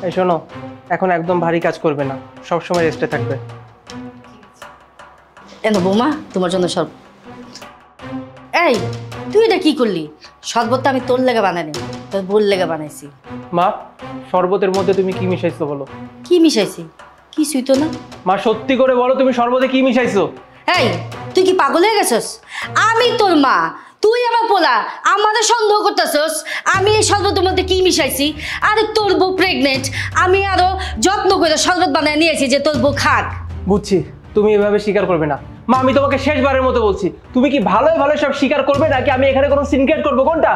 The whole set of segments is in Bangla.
এই শোনো, এখন একদম ভারী কাজ করবে না, সবসময় রেস্টে থাকবে। এনো বৌমা, তোমার জন্য সব। এই তুই এটা কি করলি? শরবতটা আমি তোর লেগে বানাইনি, তোর বোর লেগে বানাইছি। মা, শরবতের মধ্যে তুমি কি মিশাইছো বলো? কি মিশাইছি? কিছুই তো না। মা সত্যি করে বলো, তুমি শরবতে কি মিশাইছো? এই তুই কি পাগল হয়ে গেছস? আমি তোর মা, তুই আমার পোলা, আমাদের সন্দেহ করতেছস আমি এই শরবতের মধ্যে কি মিশাইছি? আরে তোর বউ প্রেগনেন্ট, আমি আরো যত্ন করে শরবত বানায় নিয়েছি যে তোর বউ খাক। বুঝছি, তুমি এভাবে স্বীকার করবে না। মা, আমি তোমাকে শেষবারের মতো বলছি, তুমি কি ভালোই ভালো সব স্বীকার করবে নাকি আমি এখানে কোনো সিনক্রেট করবো? কোনটা?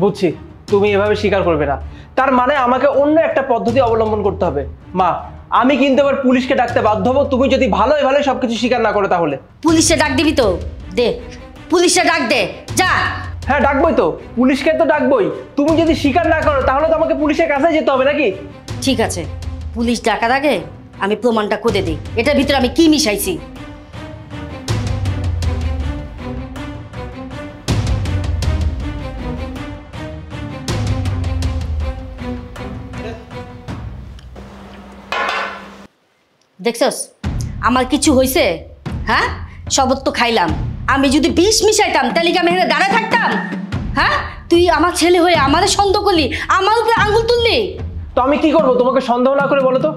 বুঝছি, তুমি এভাবে স্বীকার করবে না, তার মানে আমাকে অন্য একটা পদ্ধতি অবলম্বন করতে হবে। মা, আমি কিন্তু এবার পুলিশকে ডাকতে বাধ্য হবো তুমি যদি ভালোই ভালো সবকিছু স্বীকার না করো তাহলে। পুলিশে ডাক দিবি তো? দে, পুলিশে ডাক দে, যা। হ্যাঁ ডাকবোই তো, পুলিশকে তো ডাকবোই। তুমি যদি স্বীকার না করো তাহলে তো আমাকে পুলিশের কাছে যেতে হবে নাকি? ঠিক আছে, পুলিশ ডাকার আগে আমি প্রমাণটা করে দিই এটার ভিতরে আমি কি মিশাইছি। দেখছস আমার কিছু হয়েছে? হ্যাঁ, শরবত তো খাইলাম। আমি যদি বিষ মিশাইতাম তাহলে কি আমি এখানে দাঁড়ায় থাকতাম? হ্যাঁ, তুই আমার ছেলে হয়ে আমাদের সন্দেহ করলি, আমার উপরে আঙুল তুললি। তো আমি কি করবো তোমাকে সন্দেহ না করে বলো তো?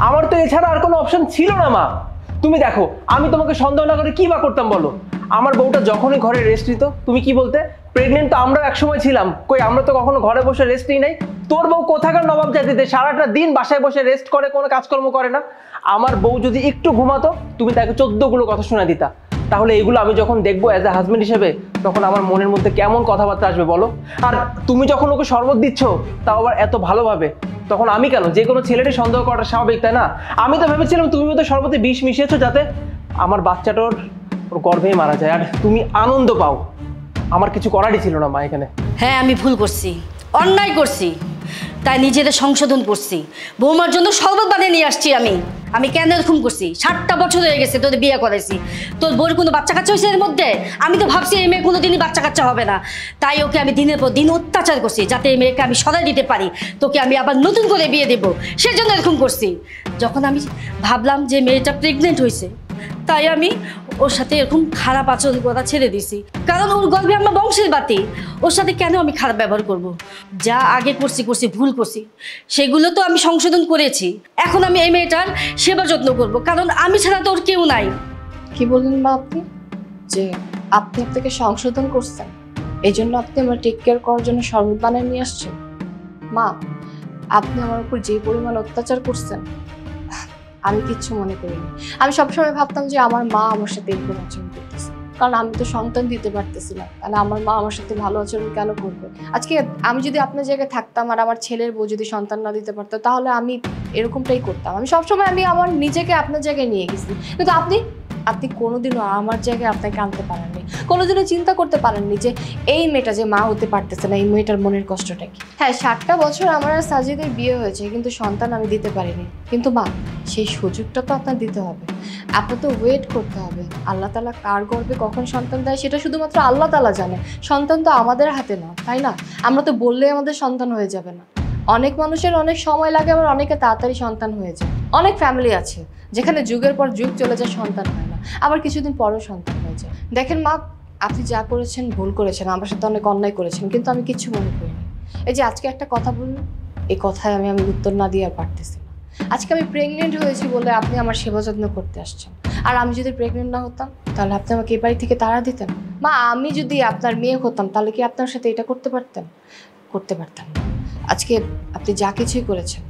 আমার তো এছাড়া আর কোনো অপশন ছিল না মা। তুমি দেখো, আমি তোমাকে সন্দেহ না করে কি বা করতাম বলো? আমার বউটা যখনই ঘরে রেস্ট নিত তুমি কি বলতে? প্রেগনেন্ট তো আমরাও একসময় ছিলাম, কই আমরা তো কখনো ঘরে বসে রেস্ট নিই নাই। তোর বউ কোথাকার নবাব জাতিতে সারাটা দিন বাসায় বসে রেস্ট করে, কোনো কাজকর্ম করে না। আমার বউ যদি একটু ঘুমাতো তুমি তাকে 14 গুলো কথা শোনা দিতা। তাহলে এগুলো আমি যখন দেখবো অ্যাজ এ হাজবেন্ড হিসেবে, তখন আমার মনের মধ্যে কেমন কথাবার্তা আসবে বলো? আর তুমি যখন ওকে শরবত দিচ্ছ, তাও আবার এত ভালোভাবে, তখন আমি কেন? যে কোনো ছেলেরই সন্দেহ করাটা স্বাভাবিক, তাই না? আমি তো ভেবেছিলাম তুমি তো শরবতে বিষ মিশিয়েছো যাতে আমার বাচ্চাটার ওর গর্ভেই মারা যায় আর তুমি আনন্দ পাও। আমার কিছু করারই ছিল না মা এখানে। হ্যাঁ, আমি ভুল করছি, অন্যায় করছি, তাই নিজেদের সংশোধন করছি। বৌমার জন্য শরবত বানিয়ে নিয়ে আসছি আমি কেন এরকম করছি? 7টা বছর হয়ে গেছে তোদের বিয়ে করাইছি, তোর বউর কোনো বাচ্চা কাচ্চা হয়েছে এর মধ্যে? আমি তো ভাবছি এই মেয়ে কোনোদিনই বাচ্চা কাচ্চা হবে না, তাই ওকে আমি দিনের পর দিন অত্যাচার করছি যাতে এই মেয়েকে আমি সরাই দিতে পারি, তোকে আমি আবার নতুন করে বিয়ে দেবো, সেজন্য এরকম করছি। যখন আমি ভাবলাম যে মেয়েটা প্রেগনেন্ট হয়েছে, তাই আমি ওর সাথে এরকম খারাপ আচরণ করা ছেড়ে দিছি, কারণ ওর গর্ভে আমার বংশের বাতি। ওর সাথে কেন আমি খারাপ ব্যবহার করব? যা আগে করছি ভুল করছি, সেগুলো তো আমি সংশোধন করেছি। এখন আমি এই মেয়েটার সেবা যত্ন করব, কারণ আমি ছাড়া তো ওর কেউ নাই। কি বললেন মা আপনি? যে আপনি আপনাকে সংশোধন করছেন, এই জন্য আপনি আমার টেক কেয়ার করার জন্য শরবত বানিয়ে নিয়ে আসছেন? মা, আপনি আমার উপর যে পরিমাণ অত্যাচার করছেন আমি কিচ্ছু মনে করিনি। আমি সবসময় ভাবতাম যে আমার মা আমার সাথে এরকম আচরণ করতেছে, কারণ আমি তো সন্তান দিতে পারতেছিলাম, তাহলে আমার মা আমার সাথে ভালো আচরণ কেন করবে? আজকে আমি যদি আপনার জায়গায় থাকতাম আর আমার ছেলের বউ যদি সন্তান না দিতে পারতো, তাহলে আমি এরকমটাই করতাম। আমি সবসময় আমার নিজেকে আপনার জায়গায় নিয়ে গেছি, কিন্তু আপনি কোনোদিনও আমার জায়গায় আপনাকে আনতে পারেননি, কোনোদিনও চিন্তা করতে পারেননি যে এই মেয়েটা যে মা হতে পারতেছে না, এই মেয়েটার মনের কষ্টটা কি। হ্যাঁ, 7টা বছর আমার আর সাজিদের বিয়ে হয়েছে, কিন্তু সন্তান আমি দিতে পারিনি। কিন্তু মা, সেই সুযোগটা তো আপনার দিতে হবে, আপনার তো ওয়েট করতে হবে। আল্লাহ তাআলা কার গর্ভে কখন সন্তান দেয় সেটা শুধুমাত্র আল্লাহ তাআলা জানে, সন্তান তো আমাদের হাতে না, তাই না? আমরা তো বললেই আমাদের সন্তান হয়ে যাবে না। অনেক মানুষের অনেক সময় লাগে, আবার অনেকে তাড়াতাড়ি সন্তান হয়ে যায়। অনেক ফ্যামিলি আছে যেখানে যুগের পর যুগ চলে যায়, সন্তান হয় না, আবার কিছুদিন পরও সন্তান হয়ে যায়। দেখেন মা, আপনি যা করেছেন ভুল করেছেন, আমার সাথে অনেক অন্যায় করেছেন, কিন্তু আমি কিচ্ছু মনে করিনি। এই যে আজকে একটা কথা বললেন, এই কথায় আমি উত্তর না দিয়ে আর পারতেছি না। আজকে আমি প্রেগনেন্ট হয়েছি বলে আপনি আমার সেবা যত্ন করতে আসছেন, আর আমি যদি প্রেগনেন্ট না হতাম তাহলে আপনি আমাকে এই বাড়ি থেকে তাড়া দিতেন। মা, আমি যদি আপনার মেয়ে হতাম তাহলে কি আপনার সাথে এটা করতে পারতেন? করতে পারতাম না। আজকে আপনি যা কিছুই করেছেন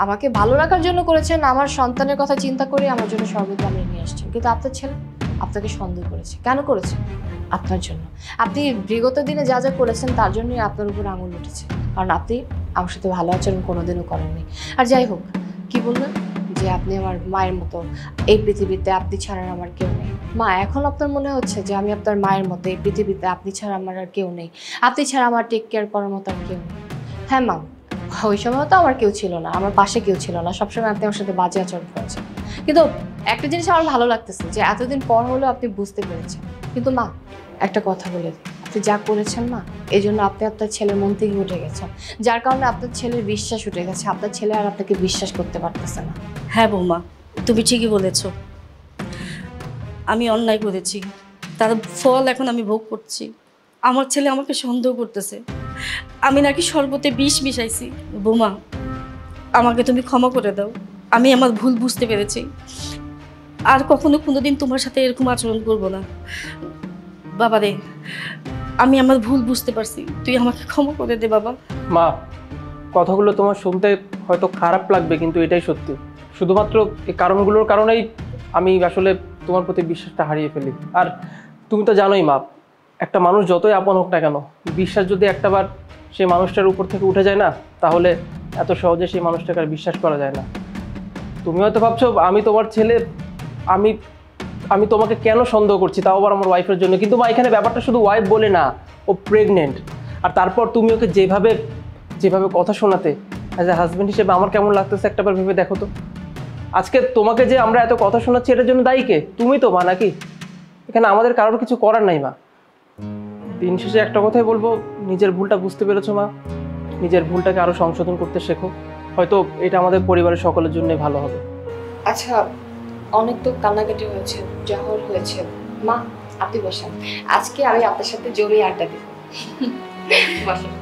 আমাকে ভালো রাখার জন্য করেছেন, আমার সন্তানের কথা চিন্তা করে আমার জন্য শরবত বানিয়ে নিয়ে আসছেন, কিন্তু আপনার ছেলে আপনাকে সন্দেহ করেছে। কেন করেছে? আপনার জন্য। আপনি বিগত দিনে যা যা করেছেন তার জন্যই আপনার উপর আঙুল উঠেছে, কারণ আপনি আমার সাথে ভালো আচরণ কোনোদিনও করেননি। আর যাই হোক, কি বললেন যে আপনি আমার মায়ের মতো, এই পৃথিবীতে আপনি ছাড়া আমার কেউ নেই। মা, এখন আপনার মনে হচ্ছে যে আমি আপনার মায়ের মতো, এই পৃথিবীতে আপনি ছাড়া আমার আর কেউ নেই, আপনি ছাড়া আমার টেক কেয়ার করার মতো আর কেউ নেই। হ্যাঁ মা, ওই সময় তো আমার কেউ ছিল না, আমার পাশে কেউ ছিল না, সবসময় আপনি আমার সাথে বাজে আচরণ করেছেন। কিন্তু একটা জিনিস আমার ভালো লাগতেছে যে এতদিন পর হলেও আপনি বুঝতে পেরেছেন। কিন্তু মা, একটা কথা বলে দিই, আপনি যা করেছেন না, এই জন্য আপনি আপনার ছেলের মন থেকে উঠে গেছেন, যার কারণে আপনার ছেলের বিশ্বাস উঠে গেছে, আপনার ছেলে আর আপনাকে বিশ্বাস করতে পারতেছে না। হ্যাঁ বৌমা, তুমি ঠিকই বলেছ, আমি অন্যায় করেছি, তার ফল এখন আমি ভোগ করছি। আমার ছেলে আমাকে সন্দেহ করতেছে আমি নাকি শরবতে বিষ মিশাইছি। বৌমা, আমাকে তুমি ক্ষমা করে দাও, আমি আমার ভুল বুঝতে পেরেছি, আর কখনো কোনোদিন তোমার সাথে এরকম আচরণ করব না। বাবা রে, আমি আমার ভুল বুঝতে পারছি, তুই আমাকে ক্ষমা করে দে বাবা। মা, কথাগুলো তোমার শুনতে হয়তো খারাপ লাগবে, কিন্তু এটাই সত্যি। শুধুমাত্র এই কারণগুলোর কারণেই আমি আসলে তোমার প্রতি বিশ্বাসটা হারিয়ে ফেলি। আর তুমি তো জানোই মা, একটা মানুষ যতই আপন হোক না কেন, বিশ্বাস যদি একটাবার সেই মানুষটার উপর থেকে উঠে যায় না, তাহলে এত সহজে সেই মানুষটাকে আর বিশ্বাস করা যায় না। তুমি হয়তো ভাবছো আমি তোমার ছেলে, আমি আমি তোমাকে কেন সন্দেহ করছি, তাও আবার আমার ওয়াইফের জন্য। কিন্তু মা, এখানে ব্যাপারটা শুধু ওয়াইফ বলে না, ও প্রেগনেন্ট। আর তারপর তুমি ওকে যেভাবে যেভাবে কথা শোনাতে, অ্যাজ এ হাজব্যান্ড হিসেবে আমার কেমন লাগতেছে একটাবার ভেবে দেখো তো। আজকে তোমাকে যে আমরা এত কথা শোনাচ্ছি, এটার জন্য দায়ী কে? তুমি তো মা, নাকি? এখানে আমাদের কারোর কিছু করার নাই মা। দিন শেষে একটা কথাই বলবো, নিজের ভুলটা বুঝতে পেরেছো মা, নিজের ভুলটাকে আরো সংশোধন করতে শেখো। হয়তো এটা আমাদের পরিবারের সকলের জন্যই ভালো হবে। আচ্ছা, অনেক তো কান্নাকাটি হয়েছে, জহর হয়েছে, মা আপনি বসেন, আজকে আমি আপনার সাথে জমি আড্ডা দিব। বসেন।